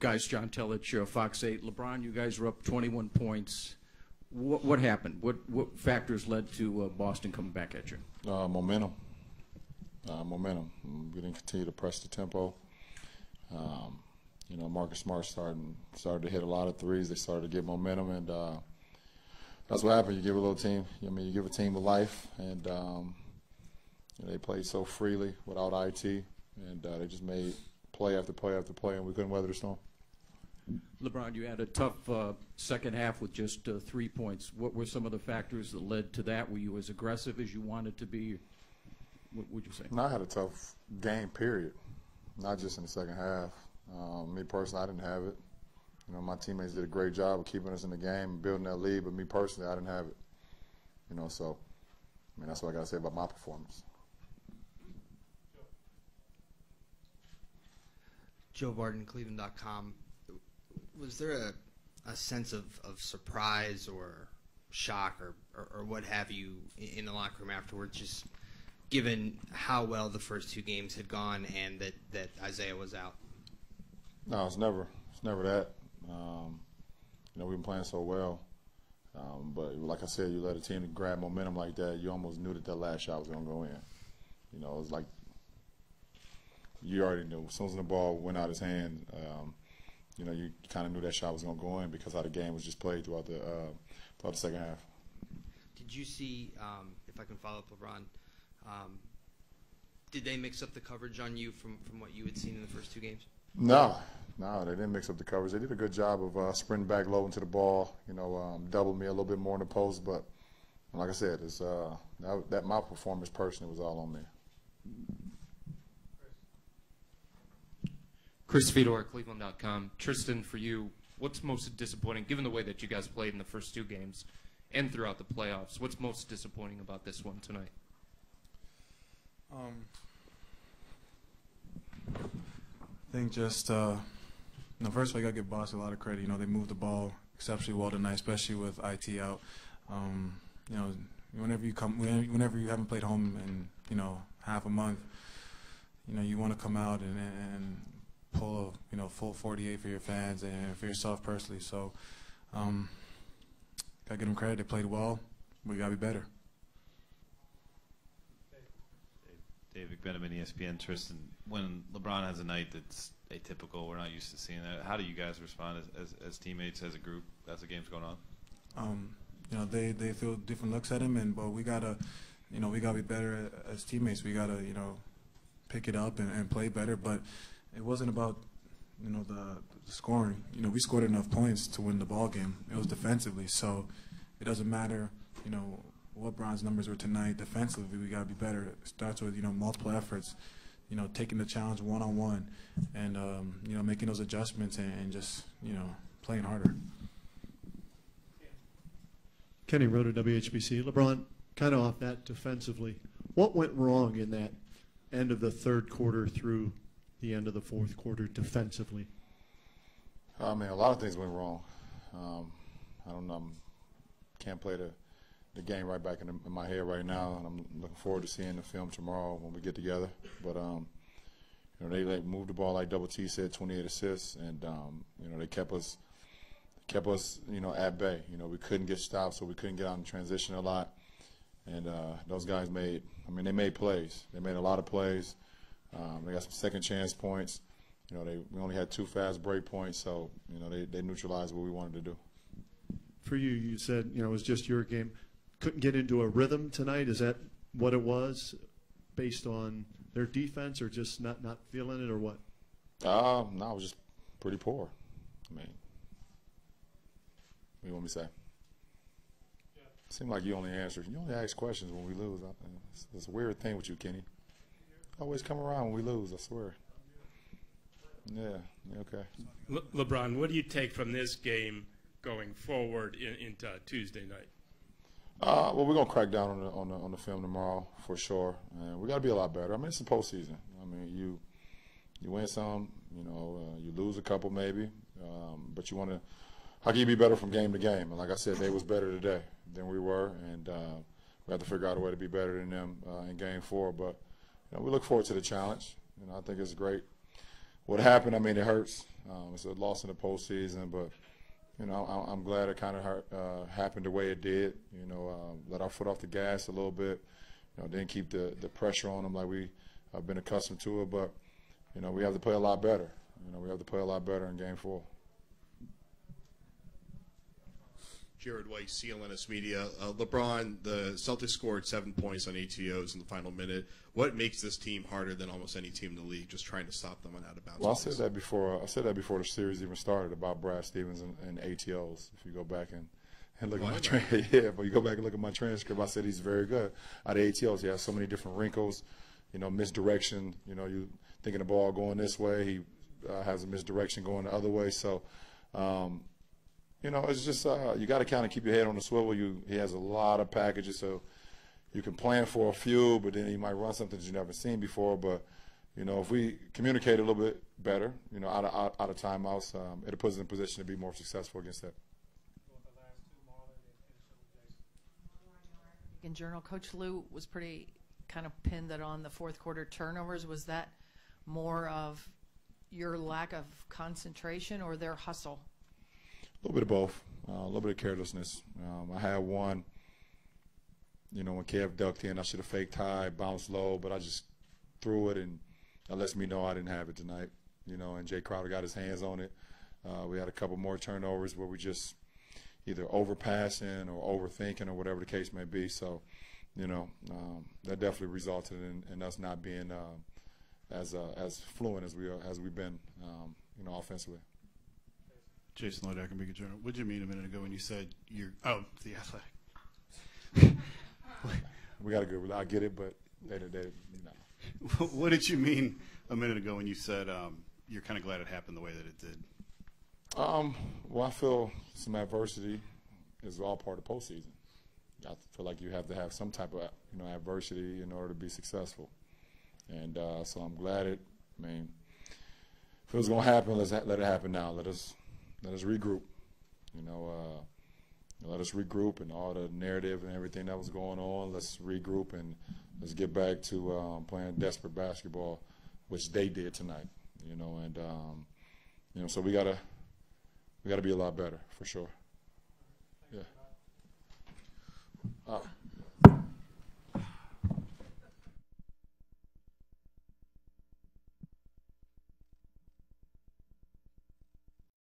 Guys, John Celics, Fox 8. LeBron, you guys were up 21 points. What happened? What factors led to Boston coming back at you? Momentum. Momentum. We didn't continue to press the tempo. You know, Marcus Smart started to hit a lot of threes. They started to get momentum, and that's what happened. You give a little team. I mean, you give a team a life, and you know, they played so freely without IT, and they just made play after play after play, and we couldn't weather the storm. LeBron, you had a tough second half with just 3 points. What were some of the factors that led to that? Were you as aggressive as you wanted to be? What would you say? No, I had a tough game, period, not just in the second half. Me personally, I didn't have it. You know, my teammates did a great job of keeping us in the game and building that lead, but me personally, I didn't have it. You know, so, I mean, that's what I got to say about my performance. Joe Barton, Cleveland.com. Was there a sense of surprise or shock or what have you in the locker room afterwards, just given how well the first two games had gone and that Isaiah was out? No, it's never that. You know, we've been playing so well. But like I said, you let a team grab momentum like that, you almost knew that last shot was going to go in. You know, it was like you already knew. As soon as the ball went out of his hand, you know, you kind of knew that shot was going to go in because how the game was just played throughout the second half. Did you see, if I can follow up, LeBron, did they mix up the coverage on you from what you had seen in the first two games? No, they didn't mix up the coverage. They did a good job of sprinting back low into the ball, you know, doubled me a little bit more in the post. But like I said, it's, that my performance personally was all on me. Chris Fedor, Cleveland.com. Tristan, for you, what's most disappointing, given the way that you guys played in the first two games and throughout the playoffs, what's most disappointing about this one tonight? I think just, first of all, you got to give Boston a lot of credit. You know, they moved the ball exceptionally well tonight, especially with IT out. You know, whenever you haven't played home in, you know, half a month, you know, you want to come out and pull a, you know, full 48 for your fans and for yourself personally. So, got to give them credit. They played well. We got to be better. David Benjamin, ESPN. Tristan, when LeBron has a night that's atypical, we're not used to seeing that. How do you guys respond as teammates, as a group, as the game's going on? You know, they feel different looks at him, but we gotta, you know, we gotta be better as teammates. We gotta, you know, pick it up and play better. But it wasn't about, you know, the scoring. You know, we scored enough points to win the ball game. It was defensively, so it doesn't matter, you know, what Bron's numbers were tonight. Defensively, we got to be better. It starts with, you know, multiple efforts, you know, taking the challenge one-on-one and, you know, making those adjustments and just, you know, playing harder. Kenny wrote at WHBC. LeBron, kind of off that defensively, what went wrong in that end of the third quarter through the end of the fourth quarter defensively? I mean, a lot of things went wrong. I don't know. Can't play the game right back in my head right now, and I'm looking forward to seeing the film tomorrow when we get together. But you know, they moved the ball like Double T said, 28 assists, and you know, they kept us, you know, at bay. You know, we couldn't get stopped, so we couldn't get out in transition a lot. And those guys made, I mean, they made plays. They made a lot of plays. They got some second chance points. You know, we only had 2 fast break points, so you know, they neutralized what we wanted to do. For you, you said, you know, it was just your game. Couldn't get into a rhythm tonight. Is that what it was, based on their defense, or just not feeling it, or what? No, it was just pretty poor. I mean, what do you want me to say? Yeah. Seemed like you only ask questions when we lose. It's a weird thing with you, Kenny. Always come around when we lose, I swear. Yeah, okay. LeBron, what do you take from this game going forward into Tuesday night? Well, we're gonna crack down on the film tomorrow for sure, and we got to be a lot better. I mean, it's the postseason. I mean, you win some, you know, you lose a couple maybe, but you want to. How can you be better from game to game? And like I said, they was better today than we were, and we have to figure out a way to be better than them in Game 4. But you know, we look forward to the challenge. You know, I think it's great what happened, I mean, it hurts. It's a loss in the postseason, but you know, I'm glad it kind of happened the way it did. You know, let our foot off the gas a little bit. You know, didn't keep the pressure on them like we have been accustomed to it. But you know, we have to play a lot better. You know, we have to play a lot better in Game 4. Jared White, CLNS Media. LeBron, the Celtics scored 7 points on ATOs in the final minute. What makes this team harder than almost any team in the league, just trying to stop them on out of bounds? Well, I said that before the series even started about Brad Stevens and ATOs. If you go back and look at my transcript, but you go back and look at my transcript, I said he's very good at ATOs. He has so many different wrinkles, you know, misdirection. You know, you thinking the ball going this way, he has a misdirection going the other way. So. You know, it's just you got to kind of keep your head on the swivel. He has a lot of packages, so you can plan for a few, but then he might run something that you've never seen before. But you know, if we communicate a little bit better, you know, out of timeouts, it'll put us in a position to be more successful against that. In Journal, Coach Lou was pretty kind of pinned that on the fourth quarter turnovers. Was that more of your lack of concentration or their hustle? A little bit of both, a little bit of carelessness. I had one, you know, when Kev ducked in, I should have faked high, bounced low, but I just threw it, and that lets me know I didn't have it tonight. You know, and Jay Crowder got his hands on it. We had a couple more turnovers where we just either overpassing or overthinking or whatever the case may be. So, you know, that definitely resulted in us not being as fluent as we've been, you know, offensively. Jason Lloyd, Academic Journal. What did you mean a minute ago when you said you're – oh, the Athletic. We got a good – I get it, but they no. What did you mean a minute ago when you said you're kind of glad it happened the way that it did? Well, I feel some adversity is all part of postseason. I feel like you have to have some type of, you know, adversity in order to be successful. And so I'm glad it – I mean, if it was going to happen, let it happen now. Let us regroup, you know, let us regroup and all the narrative and everything that was going on. Let's regroup and let's get back to playing desperate basketball, which they did tonight, you know. And you know, so we gotta be a lot better for sure. Yeah.